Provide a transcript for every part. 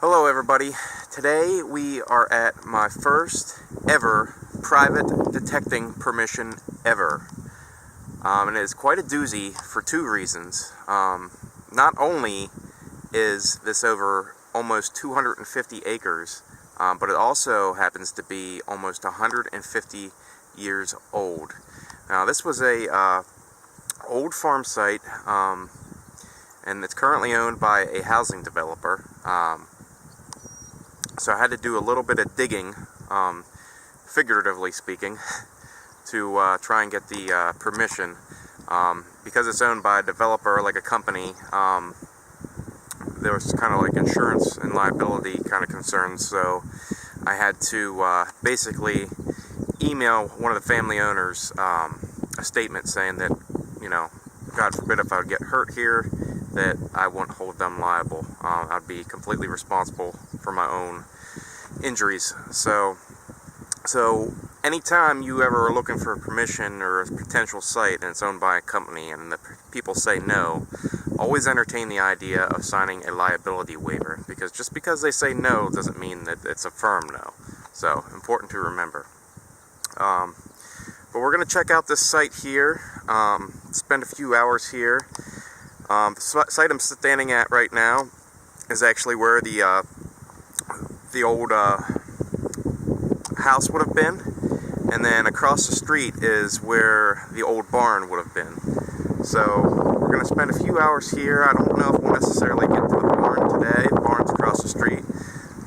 Hello everybody. Today we are at my first ever private detecting permission ever. And it is quite a doozy for two reasons. Not only is this over almost 250 acres, but it also happens to be almost 150 years old. Now this was a old farm site, and it's currently owned by a housing developer. So I had to do a little bit of digging, figuratively speaking, to try and get the permission. Because it's owned by a developer, like a company, there was kind of like insurance and liability kind of concerns, so I had to basically email one of the family owners a statement saying that, you know, God forbid if I would get hurt here, that I wouldn't hold them liable. I'd be completely responsible for my own injuries. So anytime you ever are looking for a permission or a potential site and it's owned by a company and the people say no, always entertain the idea of signing a liability waiver, because just because they say no doesn't mean that it's a firm no. So important to remember. But we're going to check out this site here, spend a few hours here. The site I'm standing at right now is actually where the old house would have been, and then across the street is where the old barn would have been. So we're going to spend a few hours here. I don't know if we'll necessarily get to the barn today. The barn's across the street,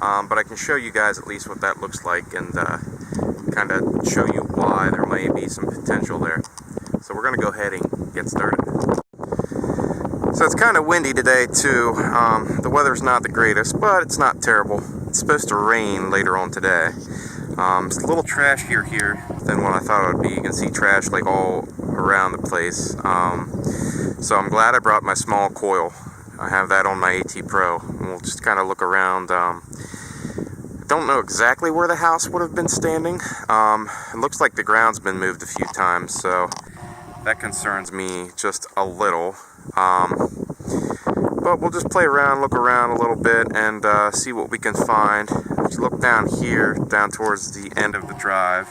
but I can show you guys at least what that looks like and kind of show you why there may be some potential there. So we're going to go ahead and get started. So it's kind of windy today too. The weather's not the greatest, but it's not terrible. It's supposed to rain later on today. It's a little trashier here than what I thought it would be. You can see trash like all around the place. So I'm glad I brought my small coil. I have that on my AT Pro, and we'll just kind of look around. I don't know exactly where the house would have been standing. It looks like the ground's been moved a few times, so that concerns me just a little. But we'll just play around, look around a little bit, and see what we can find. If you look down here, down towards the end of the drive,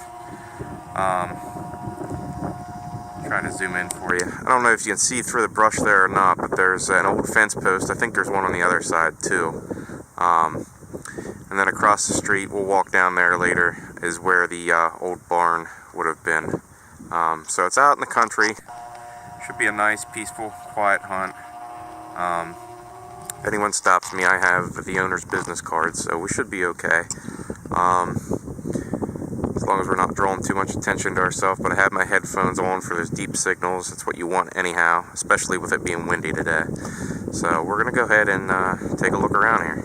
trying to zoom in for you. I don't know if you can see through the brush there or not, but there's an old fence post. I think there's one on the other side too. And then across the street, we'll walk down there later, is where the old barn would have been. So it's out in the country. Should be a nice, peaceful, quiet hunt. If anyone stops me, I have the owner's business card, so we should be okay. As long as we're not drawing too much attention to ourselves. But I have my headphones on for those deep signals. That's what you want anyhow, especially with it being windy today. So we're going to go ahead and take a look around here.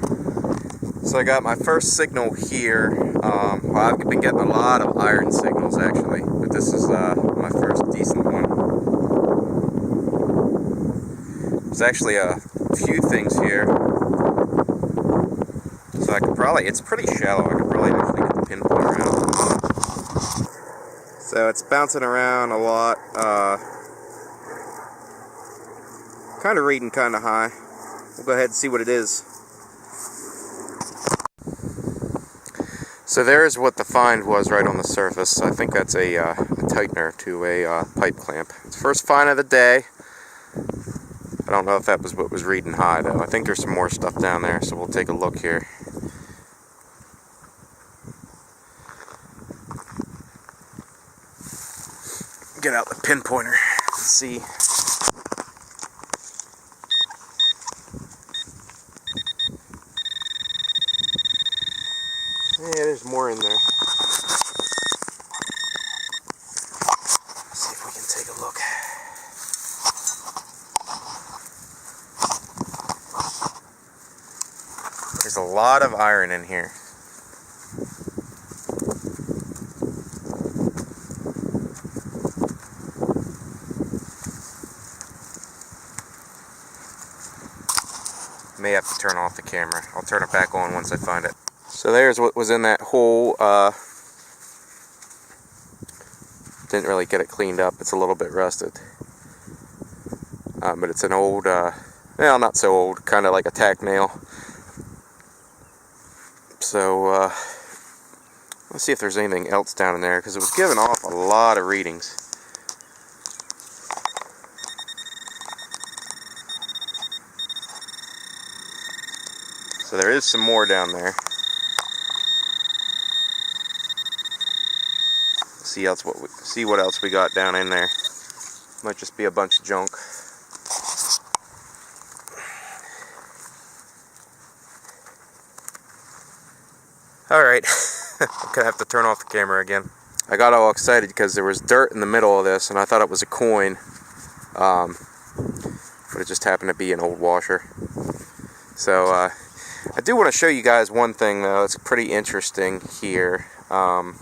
So I got my first signal here. Well, I've been getting a lot of iron signals actually, but this is my first decent one. There's actually a few things here, so I could probably, it's pretty shallow, I could probably actually get the pinpoint around. So it's bouncing around a lot, kind of reading kind of high. We'll go ahead and see what it is. So there's what the find was right on the surface. I think that's a tightener to a pipe clamp. It's the first find of the day. I don't know if that was what was reading high though. I think there's some more stuff down there, so we'll take a look here. Get out the pinpointer and see. Yeah, there's more in there. Let's see if we can take a look. There's a lot of iron in here. May have to turn off the camera. I'll turn it back on once I find it. So there's what was in that hole. Didn't really get it cleaned up. It's a little bit rusted. But it's an old, well, not so old, kind of like a tack nail. So let's see if there's anything else down in there, because it was giving off a lot of readings. So there is some more down there. See what else we got down in there. Might just be a bunch of junk. Alright, I'm gonna have to turn off the camera again. I got all excited because there was dirt in the middle of this and I thought it was a coin. But it just happened to be an old washer. So I do want to show you guys one thing though. It's pretty interesting here. So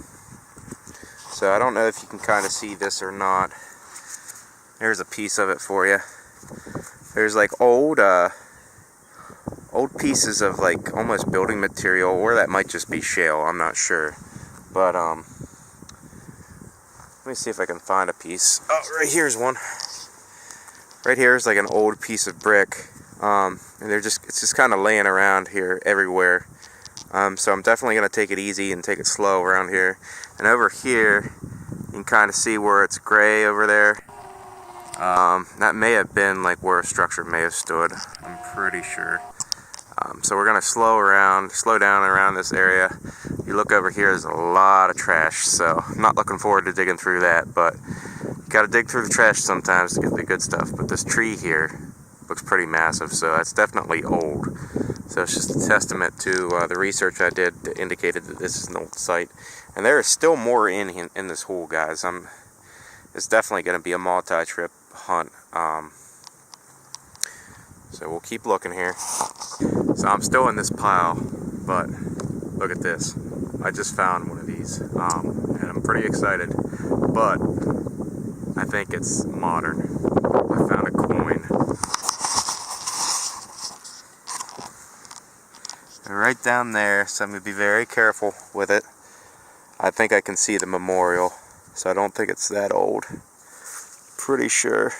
I don't know if you can kind of see this or not. There's a piece of it for you. There's like old pieces of like almost building material, or that might just be shale, I'm not sure. But let me see if I can find a piece. Oh, right here's one. Right here is like an old piece of brick. And it's just kind of laying around here everywhere. So I'm definitely going to take it easy and take it slow around here. And over here, you can kind of see where it's gray over there. That may have been like where a structure may have stood. I'm pretty sure. So we're going to slow down around this area. You look over here, there's a lot of trash. So I'm not looking forward to digging through that. But you got to dig through the trash sometimes to get the good stuff. But this tree here looks pretty massive, so that's definitely old. So it's just a testament to the research I did that indicated that this is an old site. And there is still more in this hole, guys. It's definitely going to be a multi-trip hunt. So we'll keep looking here. So I'm still in this pile, but look at this. I just found one of these, and I'm pretty excited, but I think it's modern. I found a coin. Right down there, so I'm going to be very careful with it. I think I can see the memorial, so I don't think it's that old. Pretty sure.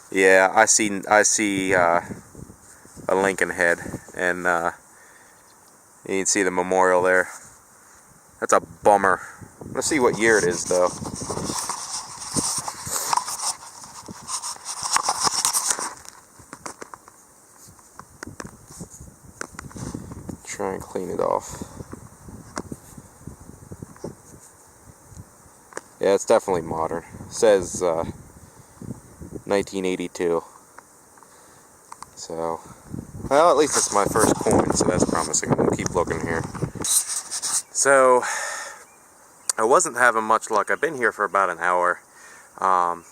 Yeah, I see a Lincoln head, and you can see the memorial there. That's a bummer. Let's see what year it is, though. Try and clean it off. Yeah, it's definitely modern. It says 1982. So, well, at least it's my first coin, so that's promising. We'll keep looking here. So, I wasn't having much luck. I've been here for about an hour. I've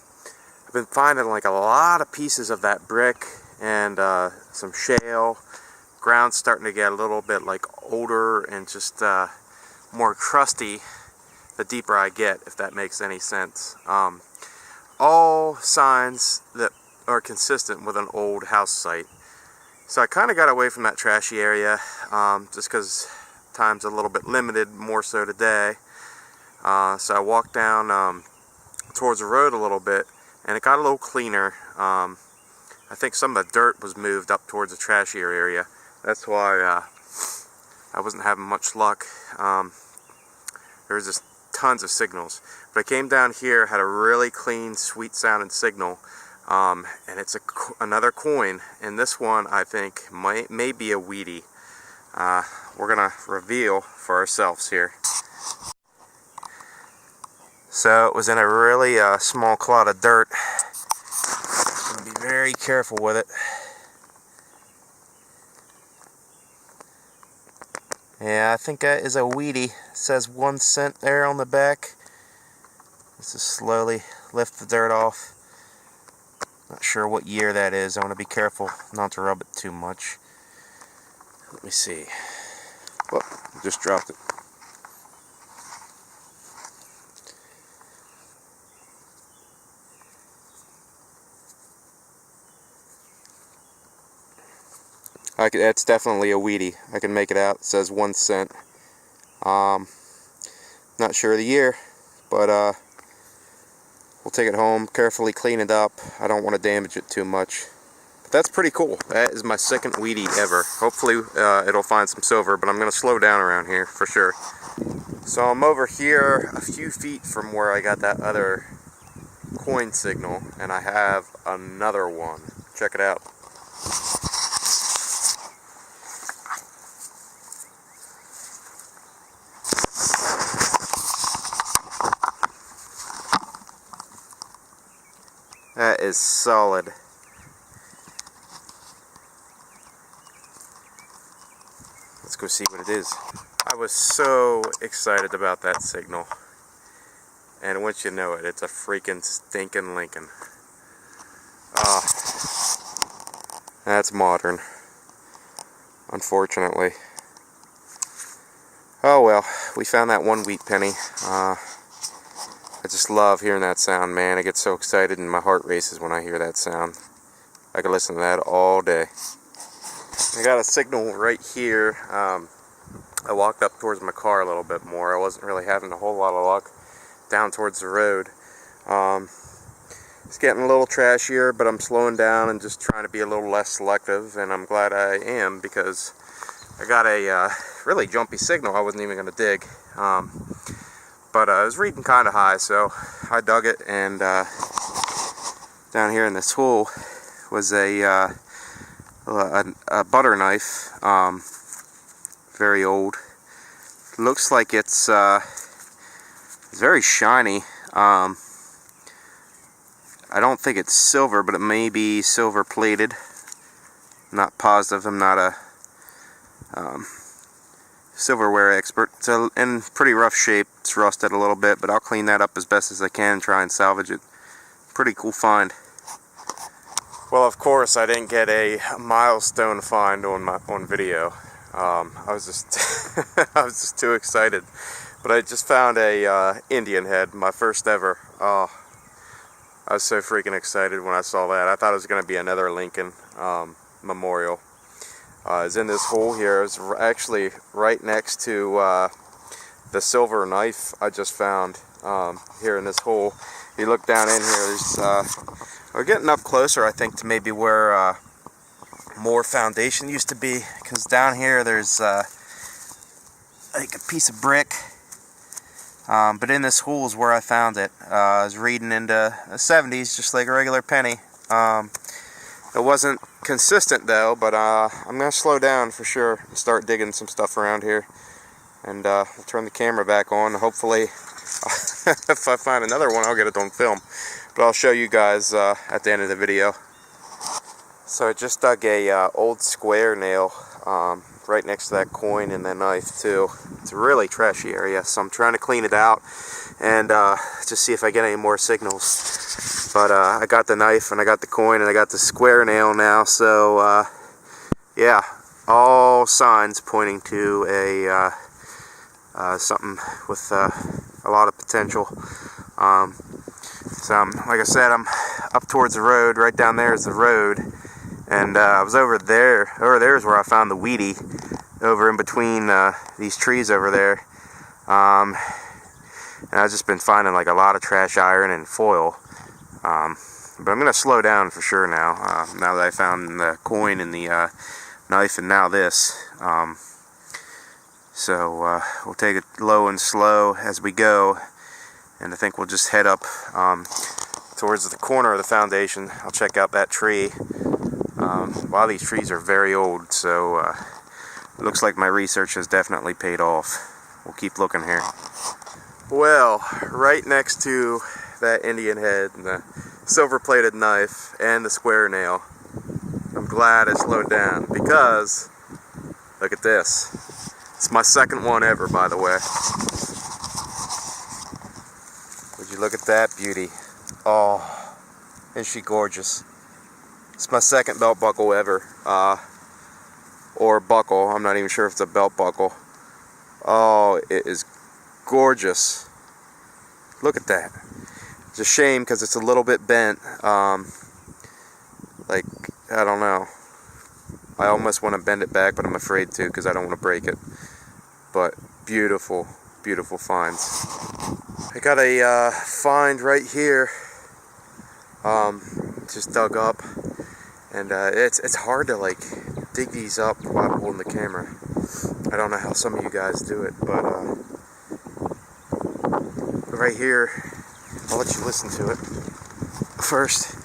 been finding like a lot of pieces of that brick and some shale. Ground's starting to get a little bit like older and just more crusty the deeper I get, if that makes any sense. All signs that are consistent with an old house site. So I kind of got away from that trashy area just because time's a little bit limited, more so today. So I walked down towards the road a little bit, and it got a little cleaner. I think some of the dirt was moved up towards the trashier area. That's why I wasn't having much luck. There was just tons of signals. But I came down here, had a really clean, sweet sounding signal, and it's another coin. And this one, I think, may be a weedy. We're gonna reveal for ourselves here. So it was in a really small clod of dirt. I'm gonna be very careful with it. Yeah, I think that is a weedy. It says 1 cent there on the back. Let's just slowly lift the dirt off. Not sure what year that is. I want to be careful not to rub it too much. Let me see. Whoop, just dropped it. That's definitely a weedy. I can make it out. It says 1 cent. Not sure of the year, but we'll take it home, carefully clean it up. I don't want to damage it too much. But that's pretty cool. That is my second weedy ever. Hopefully it'll find some silver, but I'm going to slow down around here for sure. So I'm over here a few feet from where I got that other coin signal, and I have another one. Check it out. That is solid. Let's go see what it is. I was so excited about that signal. And once you know it, it's a freaking stinking Lincoln. Ah, that's modern. Unfortunately. Oh well, we found that one wheat penny. I just love hearing that sound, man. I get so excited and my heart races when I hear that sound. I could listen to that all day. I got a signal right here. I walked up towards my car a little bit more. I wasn't really having a whole lot of luck down towards the road. It's getting a little trashier, but I'm slowing down and just trying to be a little less selective, and I'm glad I am, because I got a really jumpy signal I wasn't even going to dig. But I was reading kind of high, so I dug it, and down here in this hole was a butter knife, very old. Looks like it's very shiny. I don't think it's silver, but it may be silver plated. I'm not positive. I'm not a silverware expert. It's in pretty rough shape. It's rusted a little bit, but I'll clean that up as best as I can and try and salvage it. Pretty cool find. Well, of course, I didn't get a milestone find on video. I was just I was just too excited. But I just found a Indian head, my first ever. Oh, I was so freaking excited when I saw that. I thought it was going to be another Lincoln memorial. It's in this hole here. It's actually right next to the silver knife I just found here in this hole. You look down in here, there's we're getting up closer, I think, to maybe where more foundation used to be, because down here there's like a piece of brick, but in this hole is where I found it. I was reading into the 70s, just like a regular penny. It wasn't consistent though, but I'm gonna slow down for sure and start digging some stuff around here, and we'll turn the camera back on. Hopefully if I find another one, I'll get it on film, but I'll show you guys at the end of the video. So I just dug a old square nail right next to that coin and that knife too. It's a really trashy area, so I'm trying to clean it out and just see if I get any more signals. But I got the knife and I got the coin and I got the square nail now, so yeah, all signs pointing to a something with a lot of potential. So like I said, I'm up towards the road. Right down there is the road, and I was over there. Over there is where I found the weedy, over in between these trees over there. And I've just been finding like a lot of trash iron and foil. But I'm going to slow down for sure now, now that I found the coin and the knife and now this. So we'll take it low and slow as we go, and I think we'll just head up towards the corner of the foundation. I'll check out that tree. A lot of these trees are very old, so it looks like my research has definitely paid off. We'll keep looking here. Well, right next to that Indian head and the silver-plated knife and the square nail, I'm glad I slowed down, because look at this. It's my second one ever, by the way. Would you look at that beauty? Oh, is she gorgeous? It's my second belt buckle ever, or buckle. I'm not even sure if it's a belt buckle. Oh, it is gorgeous. Look at that. It's a shame because it's a little bit bent. Like, I don't know. I almost want to bend it back, but I'm afraid to because I don't want to break it. But beautiful, beautiful finds. I got a find right here. Just dug up, And it's hard to like dig these up while I'm holding the camera. I don't know how some of you guys do it, but right here, I'll let you listen to it. First,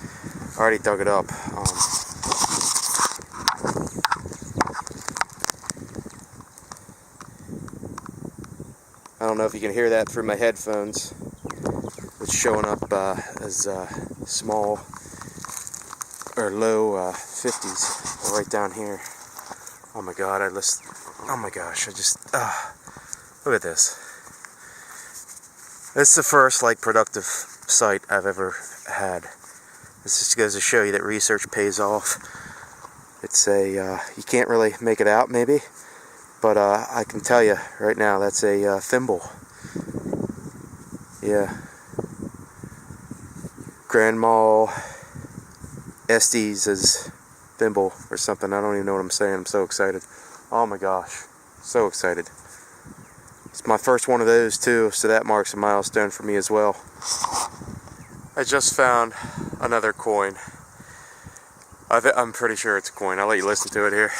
I already dug it up. I don't know if you can hear that through my headphones. It's showing up as small or low 50s right down here. Oh my god, oh my gosh, look at this. This is the first like productive site I've ever had. This just goes to show you that research pays off. It's you can't really make it out maybe, but I can tell you right now that's a thimble. Yeah. Grandma Estes' thimble or something. I don't even know what I'm saying. I'm so excited. Oh my gosh. So excited. It's my first one of those too, so that marks a milestone for me as well. I just found another coin. I'm pretty sure it's a coin. I'll let you listen to it here.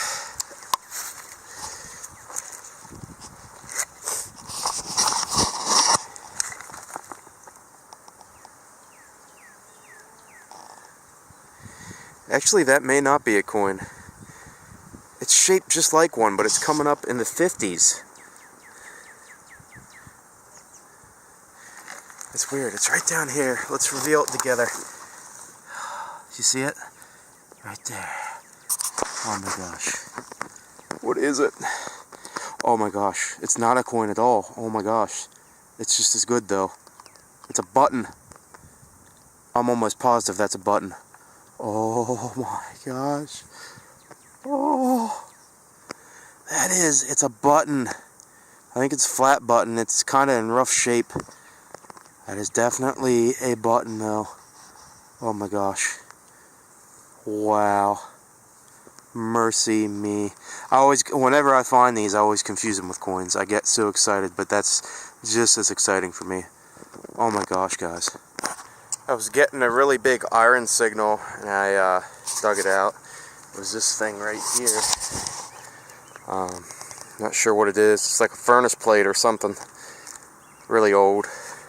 Actually, that may not be a coin. It's shaped just like one, but it's coming up in the 50s. It's weird. It's right down here. Let's reveal it together. You see it? Right there. Oh my gosh. What is it? Oh my gosh. It's not a coin at all. Oh my gosh. It's just as good though. It's a button. I'm almost positive that's a button. Oh my gosh. Oh. It's a button. I think it's a flat button. It's kind of in rough shape. That is definitely a button though. Oh my gosh. Wow. Mercy me. Whenever I find these, I always confuse them with coins. I get so excited, but that's just as exciting for me. Oh my gosh, guys. I was getting a really big iron signal, and I dug it out. It was this thing right here. Not sure what it is. It's like a furnace plate or something. Really old.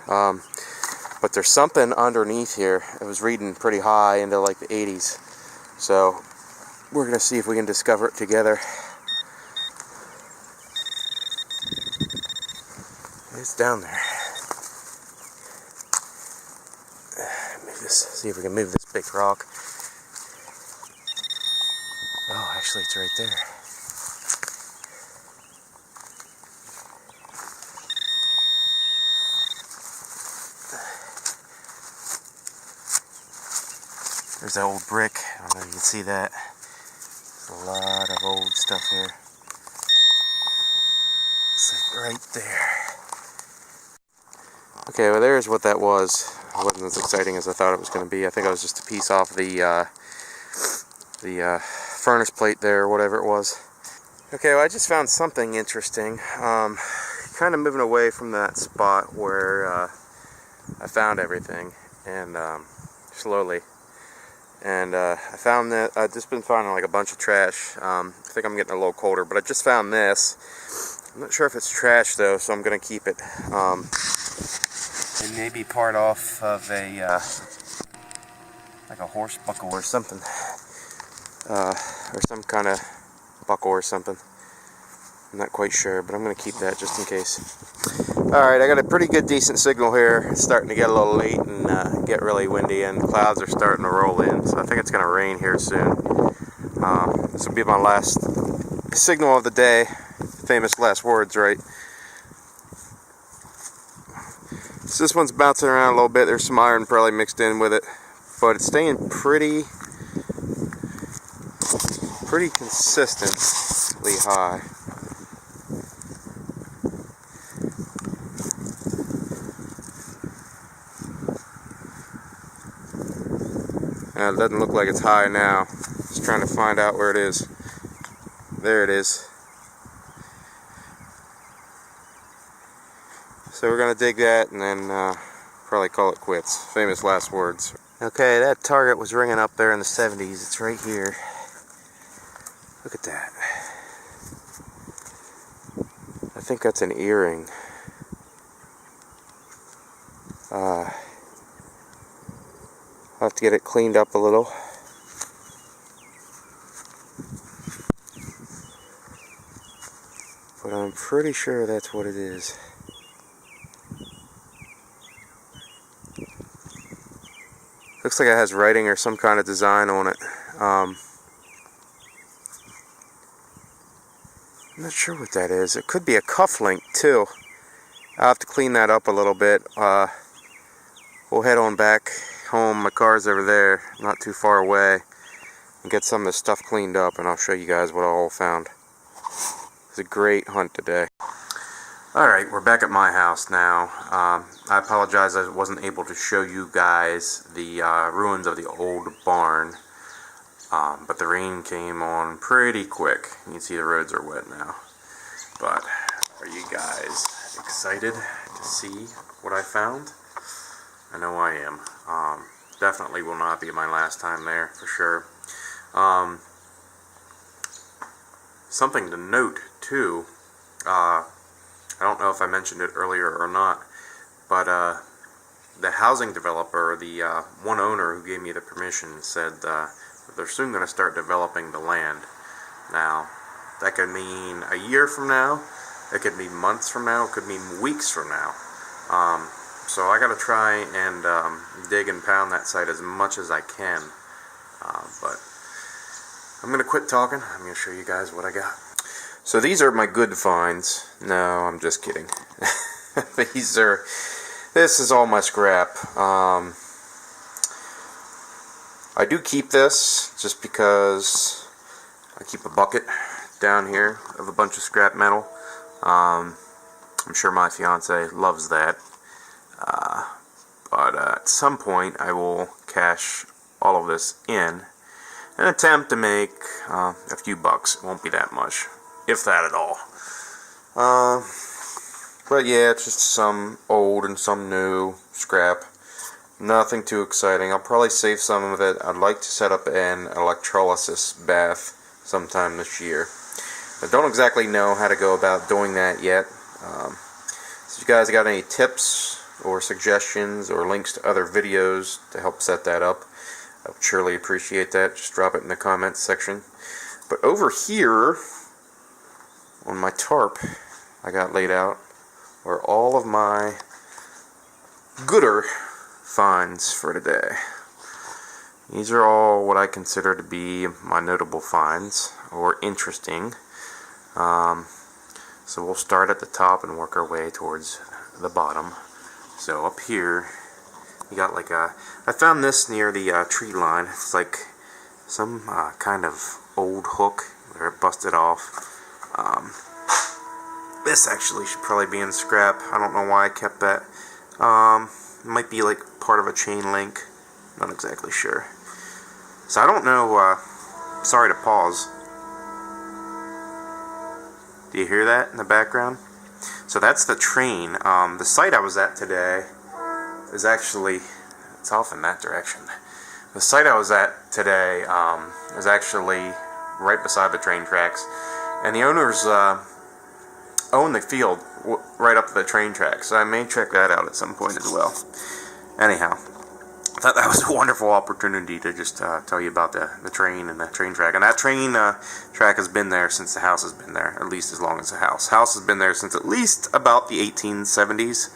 But there's something underneath here. It was reading pretty high into like the 80s. So we're going to see if we can discover it together. It's down there. See if we can move this big rock. Oh, actually it's right there. There's that old brick. I don't know if you can see that. There's a lot of old stuff here. It's like right there. Okay, well there's what that was. It wasn't as exciting as I thought it was going to be. I think I was just a piece off the furnace plate there, or whatever it was. Okay, well I just found something interesting. Kind of moving away from that spot where I found everything, and slowly. And I found that I've just been finding like a bunch of trash. I think I'm getting a little colder, but I just found this. I'm not sure if it's trash though, so I'm going to keep it. It may be part off of like a horse buckle or something, or some kind of buckle or something. I'm not quite sure, but I'm going to keep that just in case. Alright, I got a pretty good decent signal here. It's starting to get a little late and get really windy, and the clouds are starting to roll in, so I think it's going to rain here soon. This will be my last signal of the day. Famous last words, right? So this one's bouncing around a little bit. There's some iron probably mixed in with it, but it's staying pretty consistently high. It doesn't look like it's high now. Just trying to find out where it is. There it is. So we're going to dig that and then probably call it quits. Famous last words. Okay, that target was ringing up there in the 70s. It's right here. Look at that. I think that's an earring. I'll have to get it cleaned up a little. But I'm pretty sure that's what it is. Looks like it has writing or some kind of design on it. I'm not sure what that is. It could be a cufflink too. I'll have to clean that up a little bit. We'll head on back home. My car's over there, not too far away, and get some of this stuff cleaned up, and I'll show you guys what I all found. It was a great hunt today. Alright, we're back at my house now. I apologize I wasn't able to show you guys the ruins of the old barn, but the rain came on pretty quick. You can see the roads are wet now. But are you guys excited to see what I found? I know I am. Definitely will not be my last time there, for sure. Something to note, too, I don't know if I mentioned it earlier or not, but the housing developer, the one owner who gave me the permission, said that they're soon going to start developing the land. Now, that could mean a year from now, it could mean months from now, it could mean weeks from now. So I got to try and dig and pound that site as much as I can. But I'm going to quit talking. I'm going to show you guys what I got. So these are my good finds. No, I'm just kidding. This is all my scrap. I do keep this just because I keep a bucket down here of a bunch of scrap metal. I'm sure my fiance loves that. But at some point I will cash all of this in and attempt to make a few bucks. It won't be that much, if that at all. But yeah, it's just some old and some new scrap. Nothing too exciting. I'll probably save some of it. I'd like to set up an electrolysis bath sometime this year. I don't exactly know how to go about doing that yet. So if you guys got any tips or suggestions or links to other videos to help set that up, I would surely appreciate that. Just drop it in the comments section. But over here on my tarp I got laid out are all of my gooder finds for today. These are all what I consider to be my notable finds or interesting. So we'll start at the top and work our way towards the bottom. So up here you got like I found this near the tree line. It's like some kind of old hook where it busted off. This actually should probably be in scrap. I don't know why I kept that. It might be like part of a chain link. Not exactly sure. So I don't know. Sorry to pause. Do you hear that in the background? So that's the train. The site I was at today is actually, it's off in that direction. The site I was at today is actually right beside the train tracks, and the owners own the field right up to the train tracks, so I may check that out at some point as well. Anyhow, I thought that was a wonderful opportunity to just tell you about the train and the train track. And that train track has been there since the house has been there, at least as long as the house. House has been there since at least about the 1870s.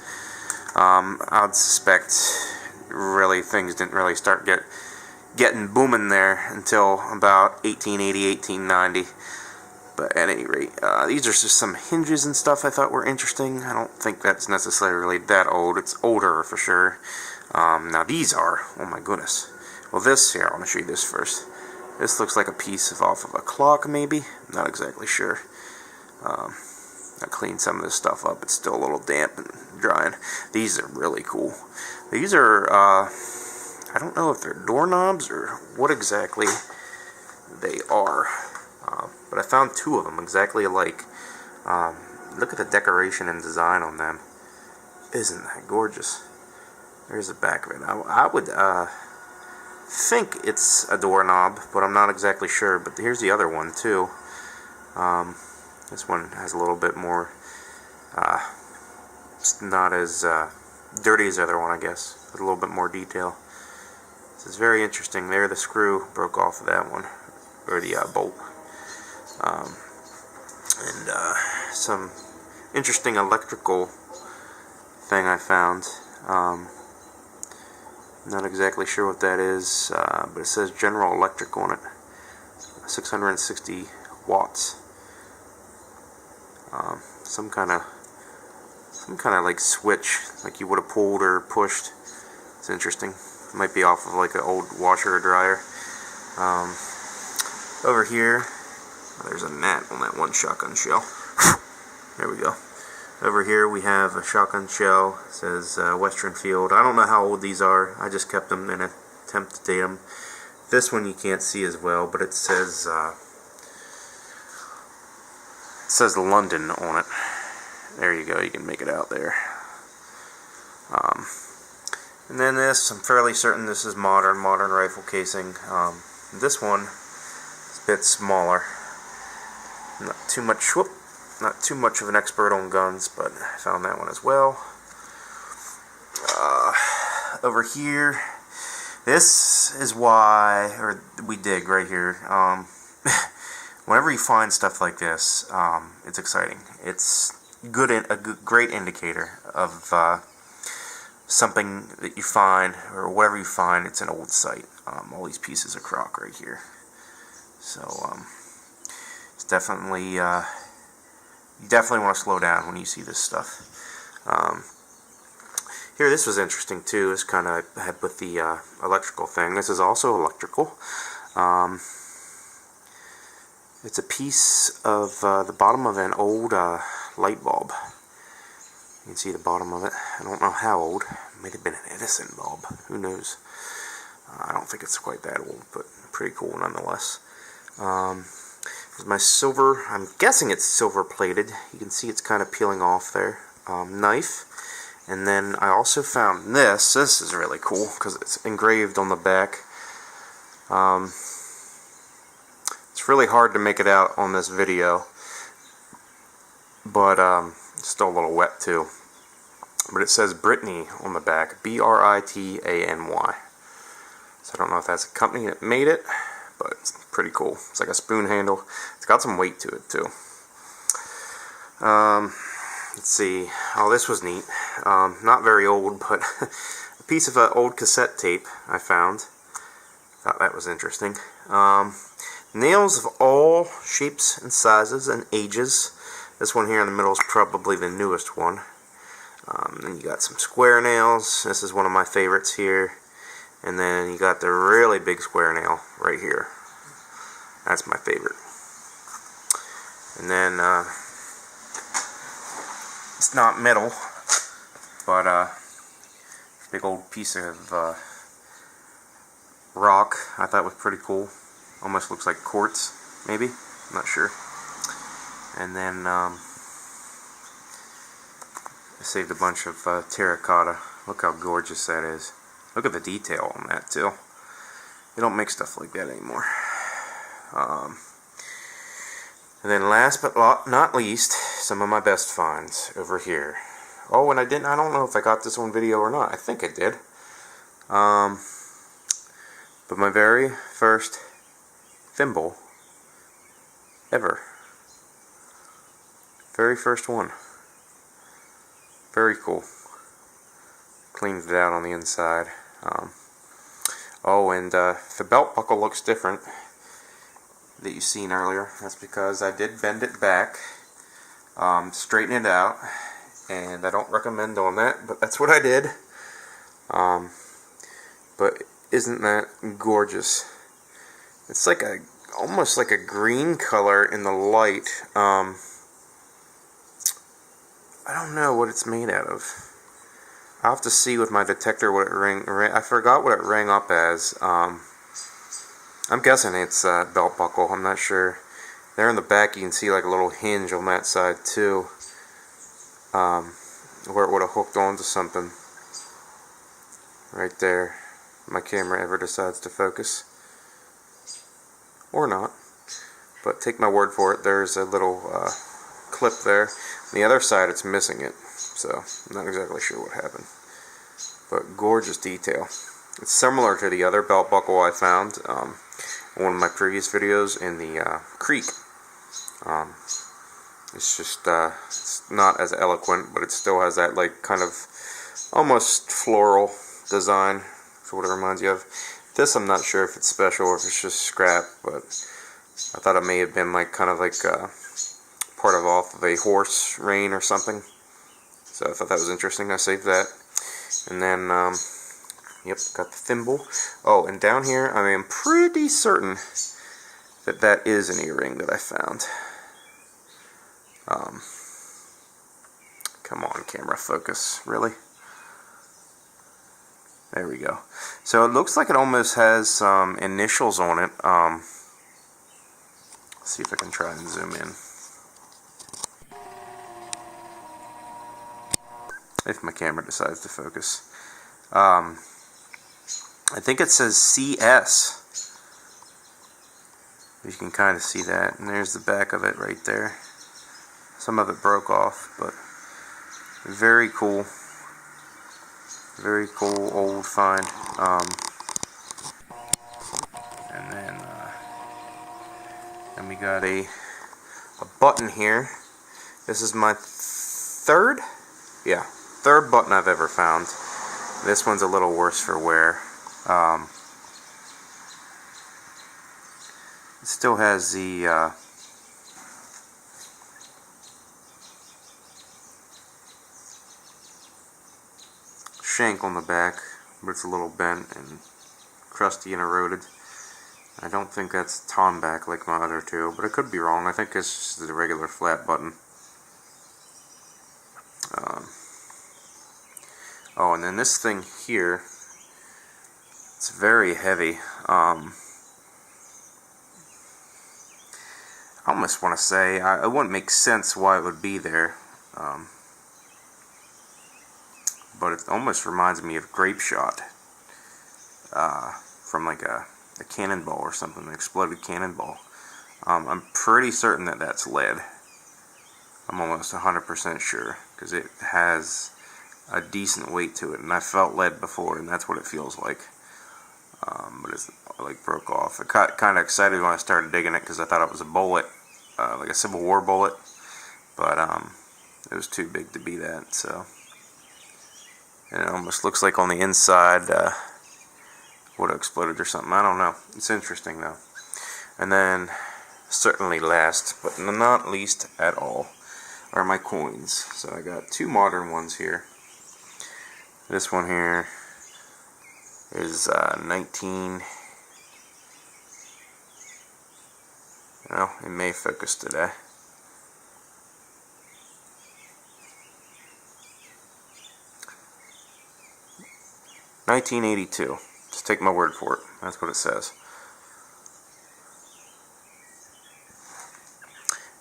I would suspect really things didn't really start getting booming there until about 1880, 1890. But at any rate, these are just some hinges and stuff I thought were interesting. I don't think that's necessarily that old. It's older for sure. Now these are, oh my goodness. Well, this here, I want to show you this first. This looks like a piece off of a clock, maybe. I'm not exactly sure. I cleaned some of this stuff up. It's still a little damp and drying. These are really cool. These are, I don't know if they're doorknobs or what exactly they are. But I found two of them exactly alike. Look at the decoration and design on them. Isn't that gorgeous? There's the back of it. I would think it's a doorknob, but I'm not exactly sure. But here's the other one too. This one has a little bit more, it's not as dirty as the other one, I guess. With a little bit more detail. This is very interesting. There, the screw broke off of that one, or the bolt. Some interesting electrical thing I found. Not exactly sure what that is, but it says General Electric on it. 660 watts. Some kind of like switch, like you would have pulled or pushed. It's interesting. It might be off of like an old washer or dryer. Over here, there's a gnat on that one shotgun shell. There we go. Over here we have a shotgun shell. It says Western Field. I don't know how old these are. I just kept them in an attempt to date them. This one you can't see as well, but it says London on it. There you go. You can make it out there. And then this, I'm fairly certain this is modern rifle casing. This one is a bit smaller. Not too much of an expert on guns, but I found that one as well. Over here, this is why, or we dig right here. Whenever you find stuff like this, it's exciting. It's a great indicator of something that you find, or whatever you find. It's an old site. All these pieces of crock right here. So it's definitely you definitely want to slow down when you see this stuff. Here, this was interesting too. This kind of had with the electrical thing. This is also electrical. It's a piece of the bottom of an old light bulb. You can see the bottom of it. I don't know how old. It might have been an Edison bulb. Who knows? I don't think it's quite that old, but pretty cool nonetheless. My silver, I'm guessing it's silver plated. You can see it's kind of peeling off there. Knife. And then I also found this. This is really cool because it's engraved on the back. It's really hard to make it out on this video, but it's still a little wet too. But it says Brittany on the back, B-R-I-T-A-N-Y. So I don't know if that's a company that made it, but it's pretty cool. It's like a spoon handle. It's got some weight to it too. Let's see. Oh, this was neat. Not very old, but a piece of old cassette tape I found. Thought that was interesting. Nails of all shapes and sizes and ages. This one here in the middle is probably the newest one. Then you got some square nails. This is one of my favorites here. And then you got the really big square nail right here. That's my favorite. And then it's not metal, but big old piece of rock. I thought was pretty cool. Almost looks like quartz, maybe. I'm not sure. And then I saved a bunch of terracotta. Look how gorgeous that is. Look at the detail on that too. They don't make stuff like that anymore. And then last but not least, some of my best finds over here. Oh, and I don't know if I got this on video or not. I think I did. But my very first thimble ever. Very first one. Very cool. Cleaned it out on the inside. Oh, and if the belt buckle looks different that you've seen earlier, that's because I did bend it back, straighten it out, and I don't recommend doing that, but that's what I did. But isn't that gorgeous? It's like almost like a green color in the light. I don't know what it's made out of. I'll have to see with my detector what it I forgot what it rang up as. I'm guessing it's a belt buckle. I'm not sure. There in the back you can see like a little hinge on that side too, where it would have hooked onto something. Right there. my camera ever decides to focus. Or not. But take my word for it, there's a little clip there. On the other side, it's missing it. So, I'm not exactly sure what happened. But gorgeous detail. It's similar to the other belt buckle I found in one of my previous videos in the creek. It's just it's not as eloquent, but it still has that like kind of almost floral design for what it reminds you of. This I'm not sure if it's special or if it's just scrap, but I thought it may have been like kind of like part of off of a horse rein or something. So I thought that was interesting. I saved that. And then yep, got the thimble. Oh, and down here I am pretty certain that that is an earring that I found. Come on, camera, focus. Really? There we go. So it looks like it almost has some initials on it. Let's see if I can try and zoom in. If my camera decides to focus. I think it says CS. You can kind of see that. And there's the back of it right there. Some of it broke off, but very cool. Very cool old find. And then we got a button here. This is my third button I've ever found. This one's a little worse for wear. It still has the shank on the back, but it's a little bent and crusty and eroded. I don't think that's tomback like my other two, but I could be wrong. I think it's just a regular flat button. Oh, and then this thing here, it's very heavy. I almost want to say, it wouldn't make sense why it would be there. But it almost reminds me of grape shot from like a cannonball or something, an exploded cannonball. I'm pretty certain that that's lead. I'm almost 100% sure, because it has a decent weight to it, and I felt lead before, and that's what it feels like. But it's like broke off. I got kind of excited when I started digging it because I thought it was a bullet, like a Civil War bullet, but it was too big to be that. So. And it almost looks like on the inside would have exploded or something. I don't know. It's interesting though. And then, certainly last, but not least at all, are my coins. So I got two modern ones here. This one here is 19. Well, it may focus today. $1982. Just take my word for it. That's what it says.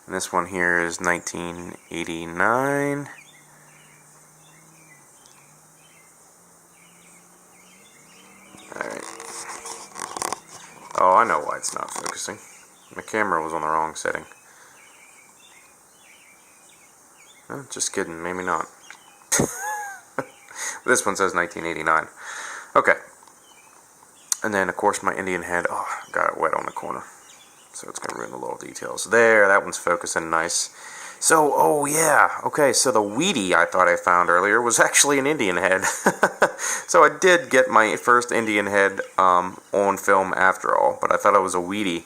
And this one here is 1989. Alright. Oh, I know why it's not focusing. My camera was on the wrong setting. Oh, just kidding, maybe not. This one says 1989. Okay. And then, of course, my Indian head. Oh, got it wet on the corner. So it's going to ruin the little details. There, that one's focusing nice. So, oh yeah. Okay, so the Wheatie I thought I found earlier was actually an Indian head. So I did get my first Indian head on film after all. But I thought it was a Wheatie.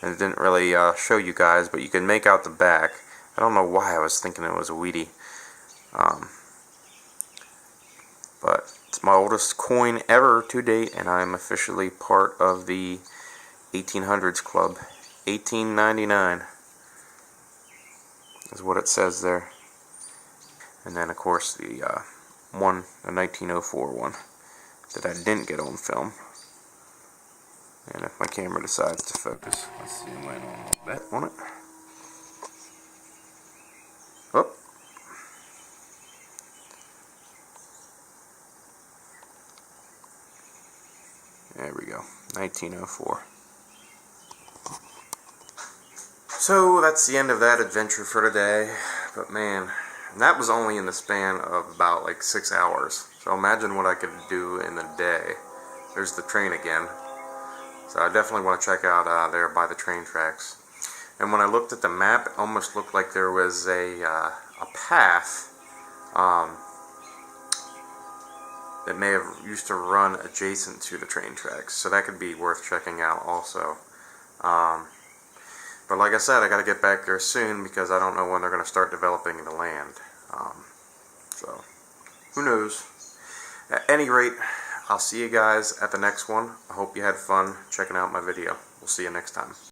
And it didn't really show you guys, but you can make out the back. I don't know why I was thinking it was a Wheatie. But it's my oldest coin ever to date, and I'm officially part of the 1800s club. 1899 is what it says there. And then, of course, the 1904 one that I didn't get on film. And if my camera decides to focus, let's see, I'm laying on a little bit on it. Oh. There we go, 1904. So that's the end of that adventure for today. But man, that was only in the span of about like 6 hours. So imagine what I could do in a day. There's the train again. So I definitely want to check out there by the train tracks. And when I looked at the map, it almost looked like there was a path that may have used to run adjacent to the train tracks. So that could be worth checking out also. But like I said, I got to get back there soon because I don't know when they're going to start developing the land. So, who knows? At any rate, I'll see you guys at the next one. I hope you had fun checking out my video. We'll see you next time.